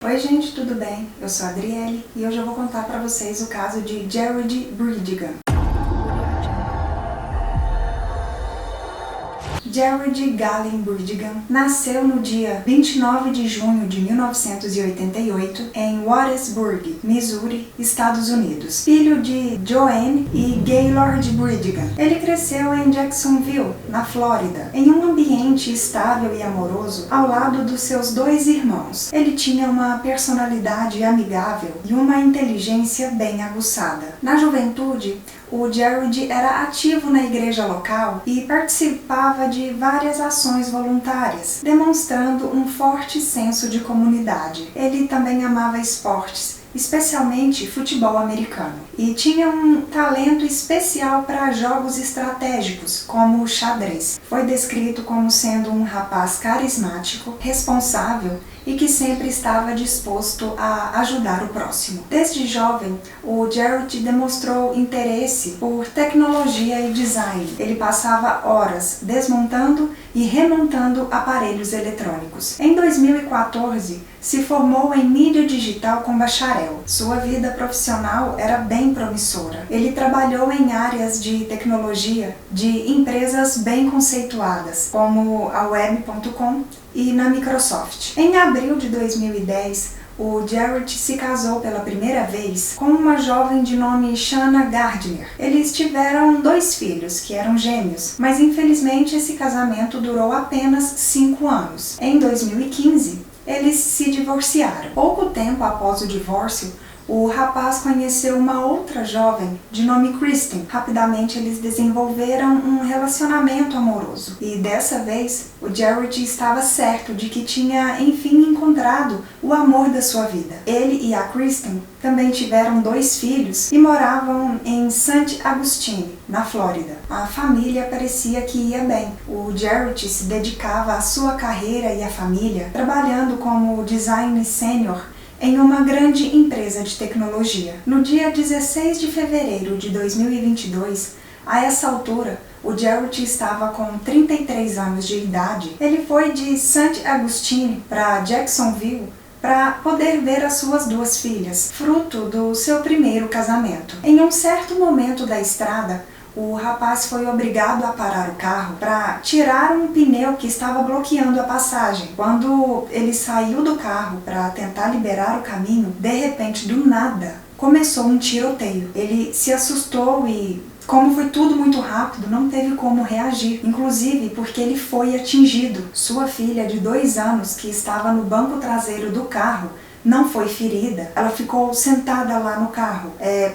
Oi gente, tudo bem? Eu sou a Adriele e hoje eu vou contar para vocês o caso de Jared Bredigan. Jared Galen Bredigan nasceu no dia 29 de junho de 1988 em Wattsburg, Missouri, Estados Unidos, filho de Joanne e Gaylord Bredigan. Ele cresceu em Jacksonville, na Flórida, em um ambiente estável e amoroso ao lado dos seus dois irmãos. Ele tinha uma personalidade amigável e uma inteligência bem aguçada. Na juventude, o Jared era ativo na igreja local e participava de várias ações voluntárias, demonstrando um forte senso de comunidade. Ele também amava esportes, especialmente futebol americano, e tinha um talento especial para jogos estratégicos, como o xadrez. Foi descrito como sendo um rapaz carismático, responsável e que sempre estava disposto a ajudar o próximo. Desde jovem, o Jared demonstrou interesse por tecnologia e design. Ele passava horas desmontando e remontando aparelhos eletrônicos. Em 2014, se formou em mídia digital com bacharel. Sua vida profissional era bem promissora. Ele trabalhou em áreas de tecnologia de empresas bem conceituadas, como a Web.com e na Microsoft. Em abril de 2010, o Jared se casou pela primeira vez com uma jovem de nome Shanna Gardner. Eles tiveram 2 filhos, que eram gêmeos, mas infelizmente esse casamento durou apenas 5 anos. Em 2015, eles se divorciaram. Pouco tempo após o divórcio, o rapaz conheceu uma outra jovem de nome Kristen. Rapidamente eles desenvolveram um relacionamento amoroso e dessa vez o Jared estava certo de que tinha enfim encontrado o amor da sua vida. Ele e a Kristen também tiveram 2 filhos e moravam em St. Augustine, na Flórida. A família parecia que ia bem. O Jared se dedicava à sua carreira e à família, trabalhando como designer sênior em uma grande empresa de tecnologia. No dia 16 de fevereiro de 2022, a essa altura, o Jared estava com 33 anos de idade. Ele foi de St. Augustine para Jacksonville para poder ver as suas 2 filhas, fruto do seu primeiro casamento. Em um certo momento da estrada, o rapaz foi obrigado a parar o carro para tirar um pneu que estava bloqueando a passagem. Quando ele saiu do carro para tentar liberar o caminho, de repente, do nada, começou um tiroteio. Ele se assustou e, como foi tudo muito rápido, não teve como reagir, inclusive porque ele foi atingido. Sua filha de 2 anos, que estava no banco traseiro do carro, não foi ferida. Ela ficou sentada lá no carro,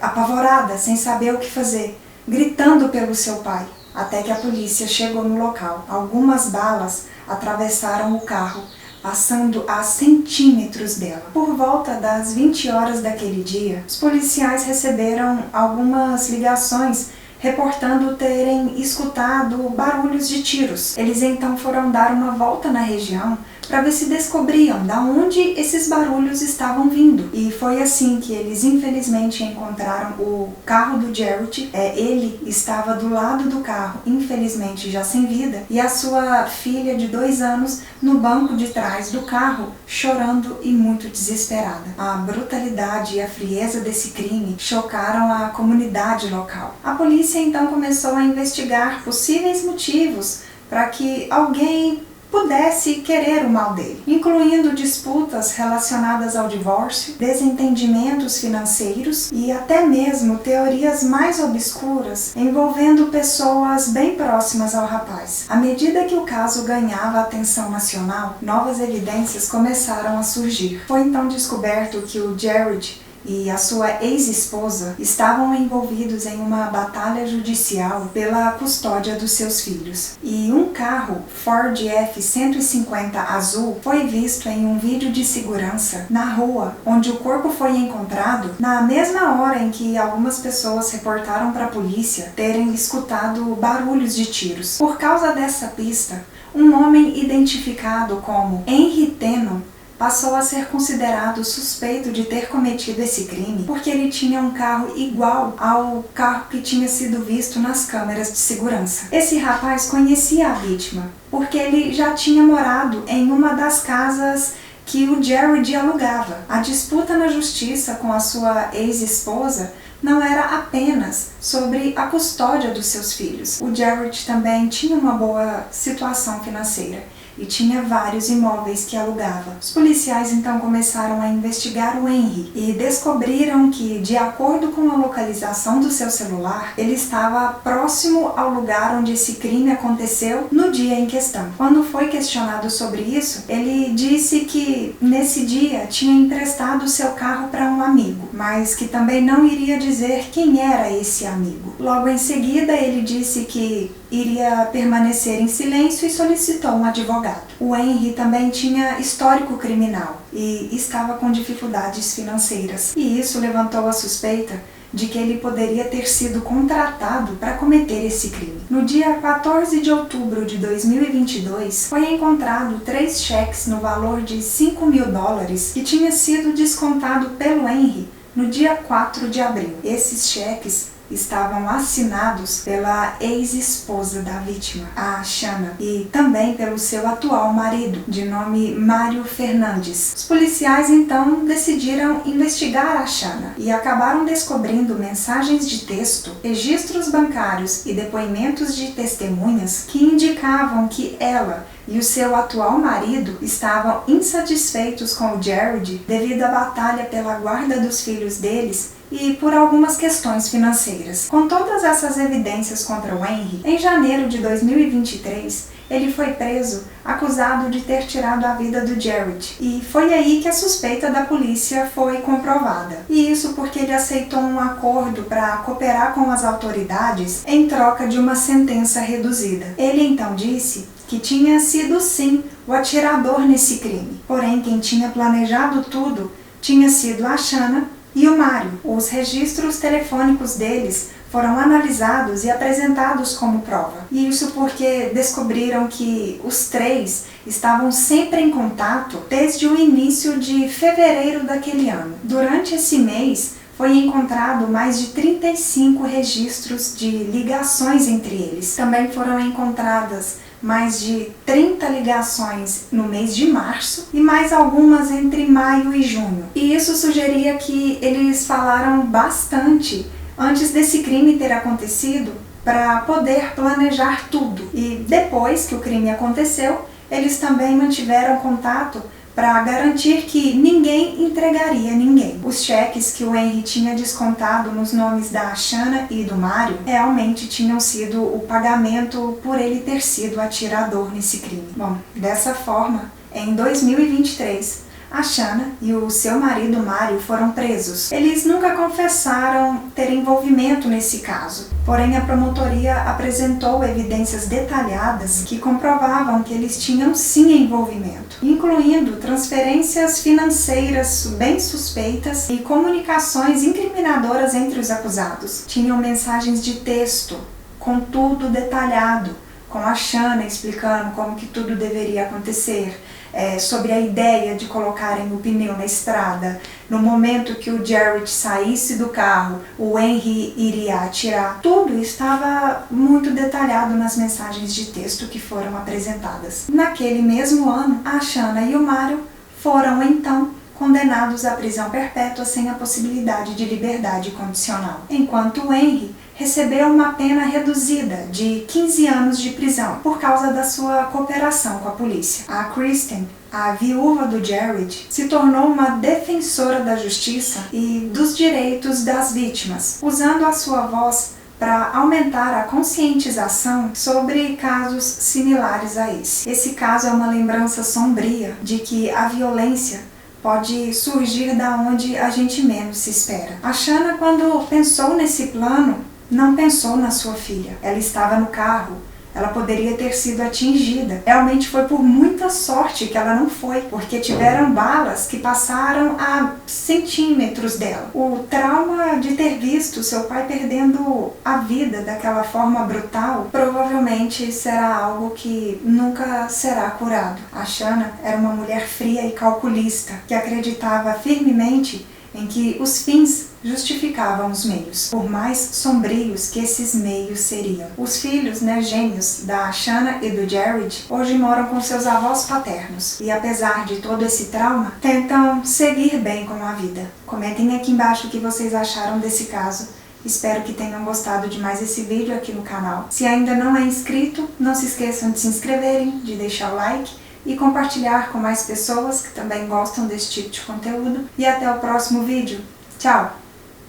apavorada, sem saber o que fazer, gritando pelo seu pai, até que a polícia chegou no local. Algumas balas atravessaram o carro, passando a centímetros dela. Por volta das 20 horas daquele dia, os policiais receberam algumas ligações reportando terem escutado barulhos de tiros. Eles então foram dar uma volta na região para ver se descobriam de onde esses barulhos estavam vindo. E foi assim que eles infelizmente encontraram o carro do Jared. Ele estava do lado do carro, infelizmente já sem vida, e a sua filha de 2 anos no banco de trás do carro, chorando e muito desesperada. A brutalidade e a frieza desse crime chocaram a comunidade local. A polícia então começou a investigar possíveis motivos para que alguém pudesse querer o mal dele, incluindo disputas relacionadas ao divórcio, desentendimentos financeiros e até mesmo teorias mais obscuras envolvendo pessoas bem próximas ao rapaz. À medida que o caso ganhava atenção nacional, novas evidências começaram a surgir. Foi então descoberto que o Jared e a sua ex-esposa estavam envolvidos em uma batalha judicial pela custódia dos seus filhos. E um carro Ford F-150 azul foi visto em um vídeo de segurança na rua onde o corpo foi encontrado, na mesma hora em que algumas pessoas reportaram para a polícia terem escutado barulhos de tiros. Por causa dessa pista, um homem identificado como Henry Tenon passou a ser considerado suspeito de ter cometido esse crime porque ele tinha um carro igual ao carro que tinha sido visto nas câmeras de segurança. Esse rapaz conhecia a vítima porque ele já tinha morado em uma das casas que o Jared alugava. A disputa na justiça com a sua ex-esposa não era apenas sobre a custódia dos seus filhos. O Jared também tinha uma boa situação financeira e tinha vários imóveis que alugava. Os policiais então começaram a investigar o Henry e descobriram que, de acordo com a localização do seu celular, ele estava próximo ao lugar onde esse crime aconteceu no dia em questão. Quando foi questionado sobre isso, ele disse que nesse dia tinha emprestado seu carro para um amigo, mas que também não iria dizer quem era esse amigo. Logo em seguida, ele disse que iria permanecer em silêncio e solicitou um advogado. O Henry também tinha histórico criminal e estava com dificuldades financeiras, e isso levantou a suspeita de que ele poderia ter sido contratado para cometer esse crime. No dia 14 de outubro de 2022, foi encontrado 3 cheques no valor de $5.000 que tinha sido descontado pelo Henry no dia 4 de abril. Esses cheques estavam assinados pela ex-esposa da vítima, a Shanna, e também pelo seu atual marido, de nome Mário Fernandes. Os policiais então decidiram investigar a Shanna e acabaram descobrindo mensagens de texto, registros bancários e depoimentos de testemunhas que indicavam que ela e o seu atual marido estavam insatisfeitos com o Jared devido à batalha pela guarda dos filhos deles e por algumas questões financeiras. Com todas essas evidências contra o Henry, em janeiro de 2023, ele foi preso, acusado de ter tirado a vida do Jared. E foi aí que a suspeita da polícia foi comprovada. E isso porque ele aceitou um acordo para cooperar com as autoridades em troca de uma sentença reduzida. Ele então disse que tinha sido sim o atirador nesse crime. Porém, quem tinha planejado tudo tinha sido a Shanna e o Mário. Os registros telefônicos deles foram analisados e apresentados como prova. E isso porque descobriram que os 3 estavam sempre em contato desde o início de fevereiro daquele ano. Durante esse mês, foi encontrado mais de 35 registros de ligações entre eles. Também foram encontradas mais de 30 ligações no mês de março e mais algumas entre maio e junho. E isso sugeria que eles falaram bastante antes desse crime ter acontecido para poder planejar tudo. E depois que o crime aconteceu, eles também mantiveram contato para garantir que ninguém entregaria ninguém. Os cheques que o Henry tinha descontado nos nomes da Shanna e do Mário realmente tinham sido o pagamento por ele ter sido atirador nesse crime. Bom, dessa forma, em 2023, a Shanna e o seu marido Mário foram presos. Eles nunca confessaram ter envolvimento nesse caso, porém a promotoria apresentou evidências detalhadas que comprovavam que eles tinham sim envolvimento, incluindo transferências financeiras bem suspeitas e comunicações incriminadoras entre os acusados. Tinham mensagens de texto com tudo detalhado, com a Shanna explicando como que tudo deveria acontecer, sobre a ideia de colocarem o pneu na estrada. No momento que o Jared saísse do carro, o Henry iria atirar. Tudo estava muito detalhado nas mensagens de texto que foram apresentadas. Naquele mesmo ano, a Shanna e o Mário foram então condenados à prisão perpétua sem a possibilidade de liberdade condicional, enquanto o Henry recebeu uma pena reduzida de 15 anos de prisão por causa da sua cooperação com a polícia. A Kristen, a viúva do Jared, se tornou uma defensora da justiça e dos direitos das vítimas, usando a sua voz para aumentar a conscientização sobre casos similares a esse. Esse caso é uma lembrança sombria de que a violência pode surgir da onde a gente menos se espera. A Shanna, quando pensou nesse plano, não pensou na sua filha. Ela estava no carro. Ela poderia ter sido atingida. Realmente foi por muita sorte que ela não foi, porque tiveram balas que passaram a centímetros dela. O trauma de ter visto seu pai perdendo a vida daquela forma brutal provavelmente será algo que nunca será curado. A Shanna era uma mulher fria e calculista, que acreditava firmemente em que os fins justificavam os meios, por mais sombrios que esses meios seriam. Os filhos, gêmeos da Shanna e do Jared, hoje moram com seus avós paternos e, apesar de todo esse trauma, tentam seguir bem com a vida. Comentem aqui embaixo o que vocês acharam desse caso. Espero que tenham gostado de mais esse vídeo aqui no canal. Se ainda não é inscrito, não se esqueçam de se inscreverem, de deixar o like e compartilhar com mais pessoas que também gostam desse tipo de conteúdo. E até o próximo vídeo. Tchau!